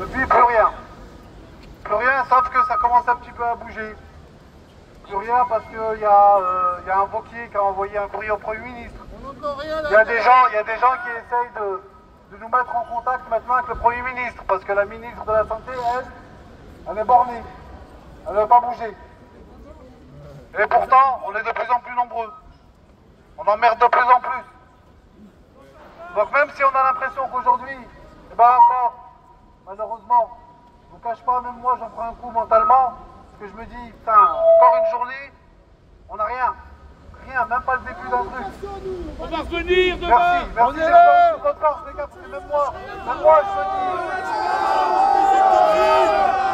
Depuis, plus rien. Plus rien, sauf que ça commence un petit peu à bouger. Plus rien parce qu'il y a un Wauquiez qui a envoyé un courrier au Premier ministre. Il y a des gens qui essayent de nous mettre en contact maintenant avec le Premier ministre, parce que la ministre de la Santé, elle est bornée. Elle ne veut pas bouger. Et pourtant, on est de plus en plus nombreux. On emmerde de plus en plus. Donc même si on a l'impression qu'aujourd'hui, eh ben encore, malheureusement, je ne vous cache pas, même moi j'en prends un coup mentalement, parce que je me dis, putain, encore une journée, on n'a rien. Rien, même pas le début d'un truc. On va revenir demain. Merci, j'espère toute votre force, les gars, parce que même moi je me dis...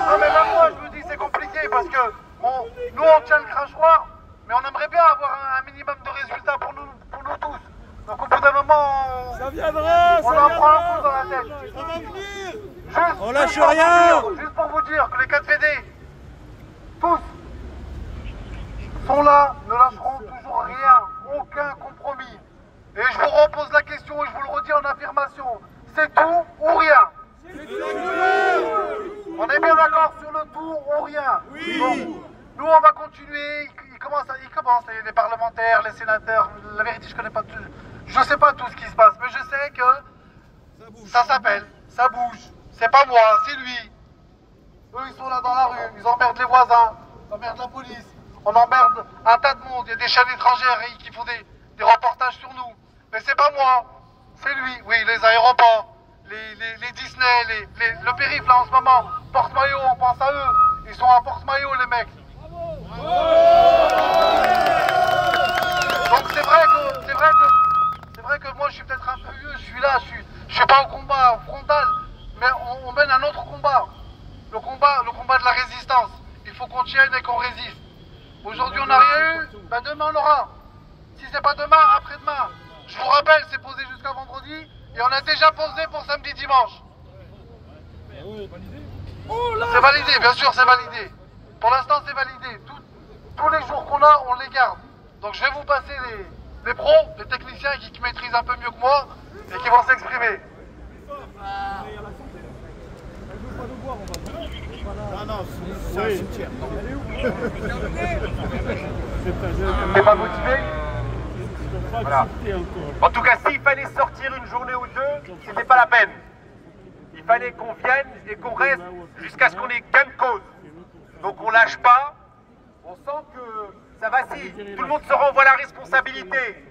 Non mais même moi je me dis c'est compliqué, parce que nous on tient le crachoir, mais on aimerait bien avoir un minimum de résultats pour nous tous. Donc au bout d'un moment, ça viendra, on en prend un coup dans la tête. Ça va venir. On lâche rien. Juste pour vous dire que les 4 VD, tous, sont là, ne lâcheront toujours rien, aucun compromis. Et je vous repose la question et je vous le redis en affirmation, c'est tout ou rien. On est bien d'accord sur le tout ou rien. Oui. Bon, nous on va continuer, ils commencent les parlementaires, les sénateurs, la vérité je connais pas tout, je sais pas tout ce qui se passe, mais je sais que ça s'appelle, ça bouge, c'est pas moi, c'est lui. Eux ils sont là dans la rue, ils emmerdent les voisins, ils emmerdent la police. On emmerde un tas de monde, il y a des chaînes étrangères qui font des reportages sur nous. Mais c'est pas moi, c'est lui. Oui, les aéroports, les Disney, le périph' là en ce moment. Porte-Maillot, on pense à eux. Ils sont à Porte-Maillot les mecs. Donc c'est vrai que moi je suis peut-être un peu vieux, je suis là, je suis pas au combat frontal, mais on mène un autre combat. Le combat de la résistance. Il faut qu'on tienne et qu'on résiste. Aujourd'hui on n'a rien eu, ben demain on aura. Si c'est pas demain, après-demain. Je vous rappelle, c'est posé jusqu'à vendredi et on a déjà posé pour samedi dimanche. C'est validé, bien sûr c'est validé. Pour l'instant c'est validé. Tous les jours qu'on a, on les garde. Donc je vais vous passer les pros, les techniciens qui maîtrisent un peu mieux que moi et qui vont s'exprimer. Non, c'est un cimetière. T'es pas motivé? Voilà. En tout cas, s'il fallait sortir une journée ou deux, c'était pas la peine. Il fallait qu'on vienne et qu'on reste jusqu'à ce qu'on ait gain de cause. Donc on lâche pas, on sent que ça vacille. Tout le monde se renvoie la responsabilité.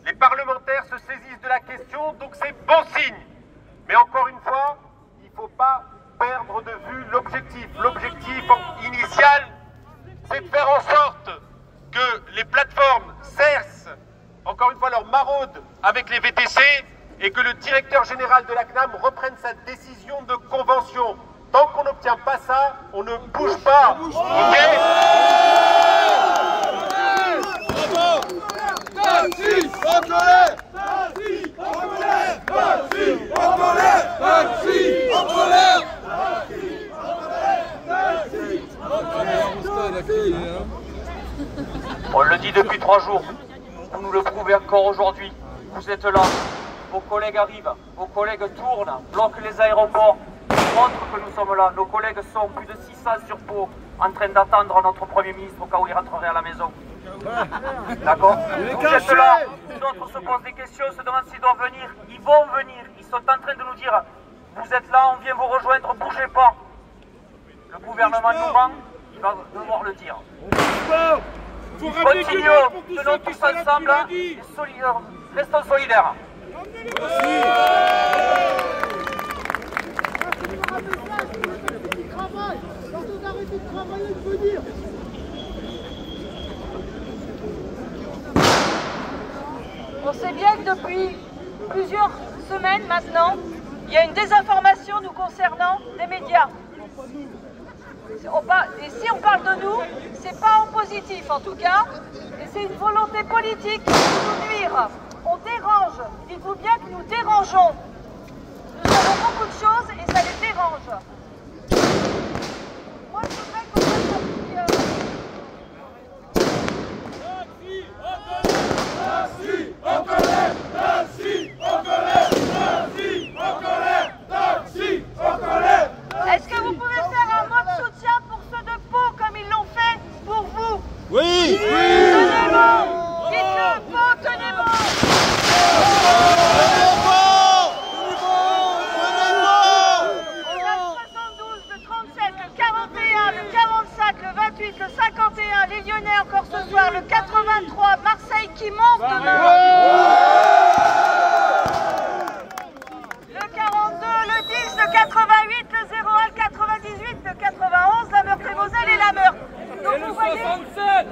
Les parlementaires se saisissent de la question, donc c'est bon signe. Mais encore une fois, il ne faut pas perdre de vue l'objectif. L'objectif initial, c'est de faire en sorte que les plateformes cessent, encore une fois, leur maraude avec les VTC et que le directeur général de la CNAM reprenne sa décision de convention. Tant qu'on n'obtient pas ça, on ne bouge pas. Ok ? Taxi, en colère! Taxi, en colère! Taxi, en colère! Taxi, en colère! On le dit depuis 3 jours, vous nous le prouvez encore aujourd'hui. Vous êtes là, vos collègues arrivent, vos collègues tournent, bloquent les aéroports, montrent que nous sommes là. Nos collègues sont plus de 600 sur Pau, en train d'attendre notre Premier ministre au cas où il rentrerait à la maison. D'accord? Vous êtes là, d'autres se posent des questions, se demandent s'ils doivent venir. Ils vont venir, ils sont en train de nous dire, vous êtes là, on vient vous rejoindre, bougez pas. Le gouvernement nous ment, il va devoir le dire. Continuons, tenons tous ensemble, et restons solidaires. On sait bien que depuis plusieurs semaines maintenant, il y a une désinformation nous concernant des médias. Et si on parle de nous, c'est pas en positif en tout cas, et c'est une volonté politique de nous nuire. On dérange, dites-vous bien que nous dérangeons. Nous avons beaucoup de choses et ça les dérange. Moi je voudrais qu'on fasse un petit... Taxi, en colère! Taxi, en colère! Taxi, en colère! Taxi, en colère! qui monte demain. Le 42, le 10, le 88, le 01, le 98, le 91, la Meurthe-et-Moselle et la Meurthe. Donc vous voyez, et le 67.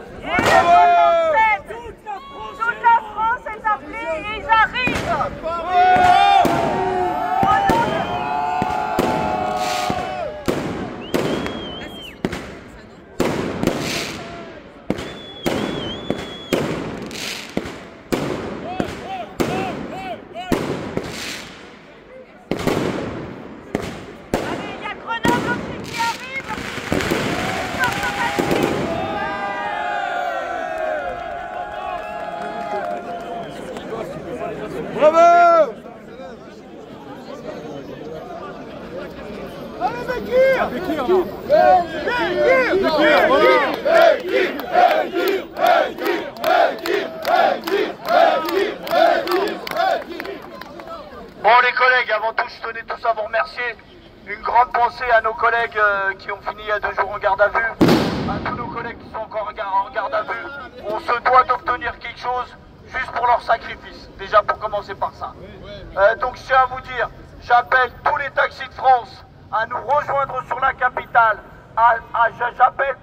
Toute la France est appelée et ils arrivent. Bravo! Allez, Bekir! Bon les collègues, avant tout je tenais tous à vous remercier. Une grande pensée à nos collègues qui ont fini il y a 2 jours en garde à vue, à tous nos collègues qui sont encore en garde à vue. On se doit d'obtenir quelque chose juste pour leur sacrifice, déjà pour commencer par ça. Donc je tiens à vous dire, j'appelle tous les taxis de France à nous rejoindre sur la capitale, j'appelle